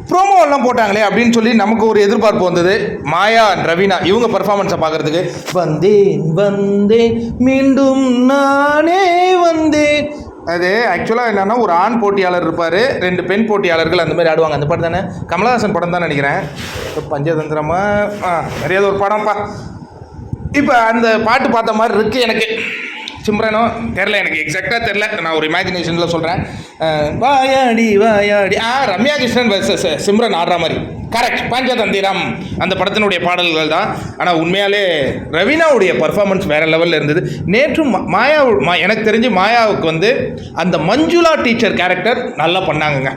Promo எல்லாம் போட்டாங்களே அப்படின்னு சொல்லி நமக்கு ஒரு எதிர்பார்ப்பு வந்தது. மாயா ரவீனா இவங்க பர்ஃபார்மன்ஸை பார்க்கறதுக்கு. வந்தேன் வந்தேன் மீண்டும் நானே வந்தேன். அது ஆக்சுவலாக என்னன்னா, ஒரு ஆண் போட்டியாளர் இருப்பார், 2 பெண் போட்டியாளர்கள் அந்த மாதிரி ஆடுவாங்க. அந்த படம் தானே, கமலஹாசன் படம் தான் நினைக்கிறேன். பஞ்சதந்திரமா நிறைய ஒரு படம்ப்பா. இப்போ அந்த பாட்டு பார்த்த மாதிரி இருக்குது எனக்கு. சிம்ரனோ தெரில, எனக்கு எக்ஸாக்டாக தெரில, நான் ஒரு இமேஜினேஷனில் சொல்கிறேன். வாயாடி வாயாடி ரம்யா கிருஷ்ணன் வர்சஸ் சிம்ரன் ஆடுற மாதிரி. கரெக்ட், பஞ்சதந்திரம் அந்த படத்தினுடைய பாடல்கள் தான். ஆனால் உண்மையாலே ரவீனாவுடைய பர்ஃபார்மன்ஸ் வேறு லெவலில் இருந்தது. நேற்றும் எனக்கு தெரிஞ்சு மாயாவுக்கு வந்து அந்த மஞ்சுளா டீச்சர் கேரக்டர் நல்லா பண்ணாங்கங்க.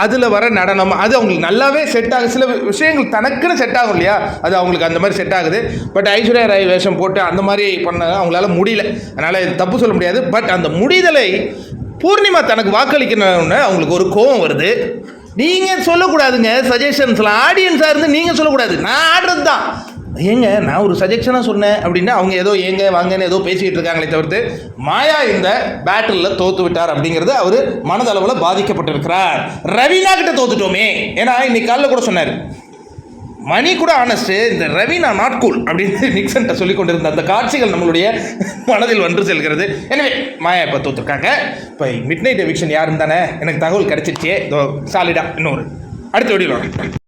அதில் வர நடனம் அது அவங்களுக்கு நல்லாவே செட் ஆகுது. சில விஷயங்கள் தனக்குன்னு செட் ஆகும் இல்லையா, அது அவங்களுக்கு அந்த மாதிரி செட் ஆகுது. பட் ஐஸ்வர்யா ராய் வேஷம் போட்டு அந்த மாதிரி பண்ண அவங்களால முடியல. அதனால் இது தப்பு சொல்ல முடியாது. பட் அந்த முடிதலை பூர்ணிமா தனக்கு வாக்களிக்கணும்னு அவங்களுக்கு ஒரு கோபம் வருது. நீங்கள் சொல்லக்கூடாதுங்க சஜஷன்ஸ்லாம், ஆடியன்ஸாக இருந்து நீங்கள் சொல்லக்கூடாது, நான் ஆடுறது தான். ஏங்க நான் ஒரு சஜெஷனாக சொன்னேன் அப்படின்னா அவங்க ஏதோ ஏங்க வாங்கன்னு ஏதோ பேசிக்கிட்டு இருக்காங்களே தவிர்த்து மாயா இந்த பேட்டிலில் தோற்று விட்டார் அப்படிங்கிறது அவர் மனதளவில் பாதிக்கப்பட்டிருக்கிறார். ரவீனா கிட்ட தோத்துட்டோமே. ஏன்னா இன்னைக்கு காலையில் கூட சொன்னார் மணி கூட ஆனஸ்ட்டு, இந்த ரவீனா நாட் கூல் அப்படின்னு நிக்சன்ட்ட சொல்லி கொண்டிருந்த அந்த காட்சிகள் நம்மளுடைய மனதில் வந்து செல்கிறது. எனவே மாயா இப்போ தோற்றுருக்காங்க. இப்போ மிட் நைட் எவிக்ஷன் யாருன்னு தானே எனக்கு தகவல் கிடச்சிருச்சே, சாலிடாக இன்னொரு அடுத்த வீடியோவில்